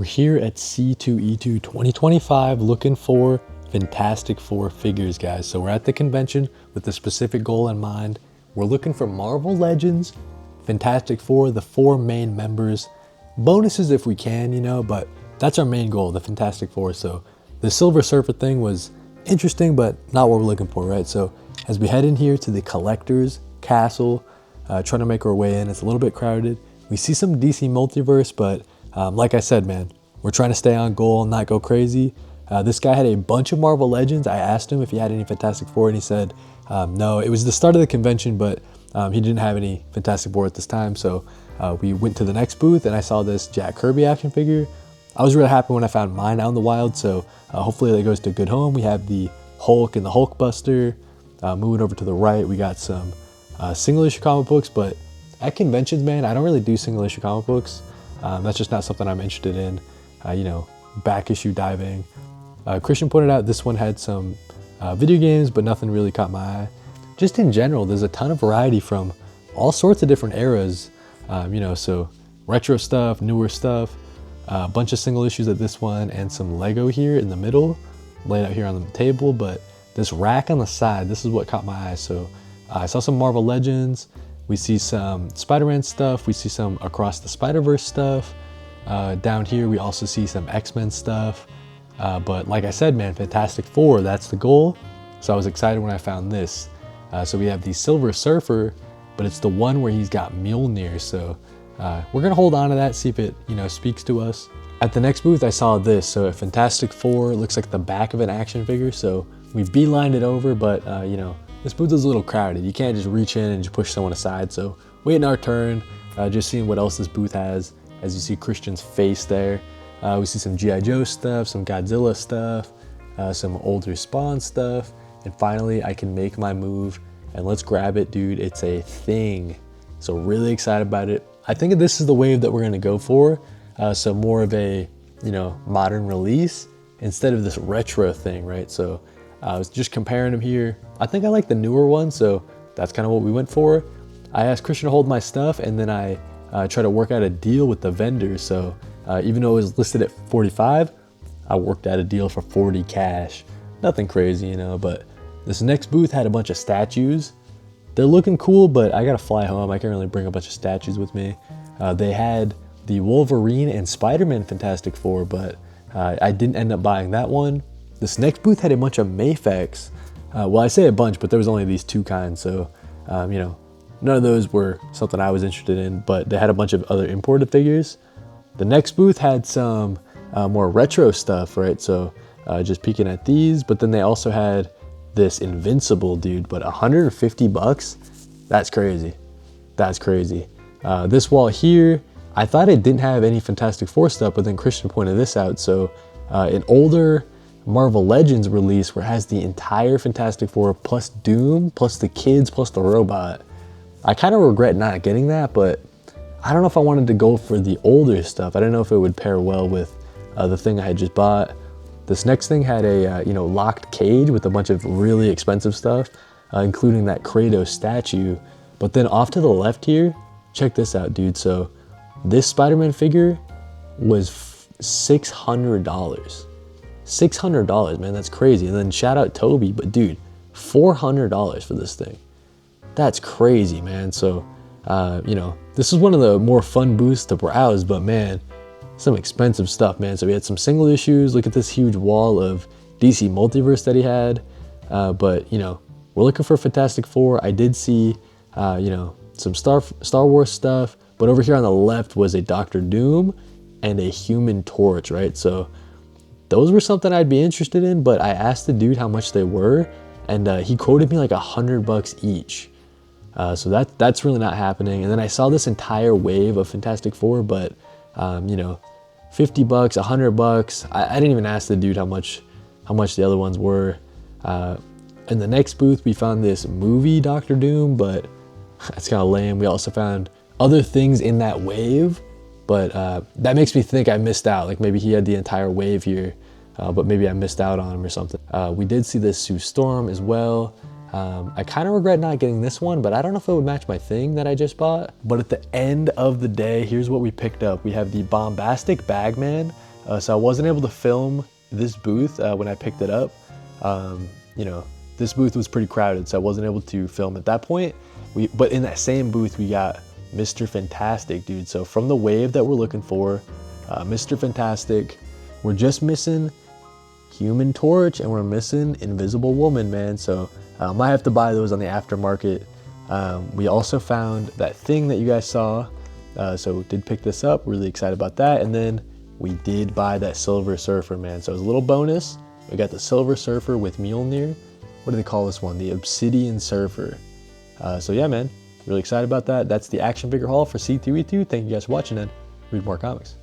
We're here at C2E2 2025 looking for Fantastic Four figures, guys. So we're at the convention with a specific goal in mind. We're looking for Marvel Legends, Fantastic Four, the four main members, bonuses if we can, you know, but that's our main goal, the Fantastic Four. So the Silver Surfer thing was interesting, but not what we're looking for, right? So as we head in here to the Collector's Castle, trying to make our way in, it's a little bit crowded. We see some DC Multiverse, but like I said, man, we're trying to stay on goal and not go crazy. This guy had a bunch of Marvel Legends. I asked him if he had any Fantastic Four, and he said no. It was the start of the convention, but he didn't have any Fantastic Four at this time. So we went to the next booth, and I saw this Jack Kirby action figure. I was really happy when I found mine out in the wild, so hopefully that goes to a good home. We have the Hulk and the Hulkbuster. Moving over to the right, we got some single issue comic books, but at conventions, man, I don't really do single issue comic books. That's just not something I'm interested in, you know, back issue diving. Christian pointed out this one had some video games, but nothing really caught my eye. Just in general, there's a ton of variety from all sorts of different eras, you know, so retro stuff, newer stuff, a bunch of single issues at this one, and some Lego here in the middle, laid out here on the table. But this rack on the side, this is what caught my eye. So I saw some Marvel Legends. We see some Spider-Man stuff. We see some Across the Spider-Verse stuff. Down here, we also see some X-Men stuff. But like I said, man, Fantastic Four, that's the goal. So I was excited when I found this. So we have the Silver Surfer, but it's the one where he's got Mjolnir. So we're gonna hold on to that, see if it, you know, speaks to us. At the next booth, I saw this. So a Fantastic Four, looks like the back of an action figure. So we beelined it over, but you know, this booth is a little crowded. You can't just reach in and just push someone aside. So waiting our turn, just seeing what else this booth has. As you see Christian's face there. We see some G.I. Joe stuff, some Godzilla stuff, some older Spawn stuff. And finally, I can make my move, and let's grab it, dude. It's a thing. So really excited about it. I think this is the wave that we're gonna go for. So more of a, you know, modern release instead of this retro thing, right? So I was just comparing them here. I think I like the newer one, so that's kind of what we went for. I asked Christian to hold my stuff, and then I try to work out a deal with the vendor. So even though it was listed at 45, I worked out a deal for 40 cash. Nothing crazy, you know, but this next booth had a bunch of statues. They're looking cool, but I gotta fly home. I can't really bring a bunch of statues with me. They had the Wolverine and Spider-Man Fantastic Four, but I didn't end up buying that one. This next booth had a bunch of Mafex. Well, I say a bunch, but there was only these two kinds, so you know, none of those were something I was interested in, but they had a bunch of other imported figures. The next booth had some more retro stuff, right? So just peeking at these, but then they also had this Invincible dude, but 150 bucks? That's crazy. That's crazy. This wall here, I thought it didn't have any Fantastic Four stuff, but then Christian pointed this out. So an older Marvel Legends release where it has the entire Fantastic Four plus Doom, plus the kids, plus the robot. I kind of regret not getting that, but I don't know if I wanted to go for the older stuff. I don't know if it would pair well with the thing I had just bought. This next thing had a you know, locked cage with a bunch of really expensive stuff, including that Kratos statue. But then off to the left here, check this out, dude. So this Spider-Man figure was $600. $600, man, that's crazy. And then shout out Toby, but dude, $400 for this thing. That's crazy, man. So, you know, this is one of the more fun booths to browse, but man, some expensive stuff, man. So we had some single issues. Look at this huge wall of DC Multiverse that he had. But, you know, we're looking for Fantastic Four. I did see, you know, some Star Wars stuff, but over here on the left was a Doctor Doom and a Human Torch, right? So those were something I'd be interested in, but I asked the dude how much they were, and he quoted me like $100 each. So that's really not happening. And then I saw this entire wave of Fantastic Four, but you know, $50, $100. I didn't even ask the dude how much the other ones were. In the next booth, we found this movie Doctor Doom, but that's kind of lame. We also found other things in that wave, but that makes me think I missed out. Like maybe he had the entire wave here, but maybe I missed out on him or something. We did see this Sue Storm as well. I kind of regret not getting this one, but I don't know if it would match my thing that I just bought. But at the end of the day, here's what we picked up. We have the Bombastic Bagman So I wasn't able to film this booth when I picked it up. You know, this booth was pretty crowded, so I wasn't able to film at that point. But in that same booth, we got Mr. Fantastic, dude. So from the wave that we're looking for, Mr. Fantastic, we're just missing Human Torch and we're missing Invisible Woman, man. So I might have to buy those on the aftermarket. We also found that thing that you guys saw. So did pick this up, really excited about that. And then we did buy that Silver Surfer, man. So it was a little bonus. We got the Silver Surfer with Mjolnir. What do they call this one? The Obsidian Surfer. So yeah, man, really excited about that. That's the action figure haul for C2E2. Thank you guys for watching and read more comics.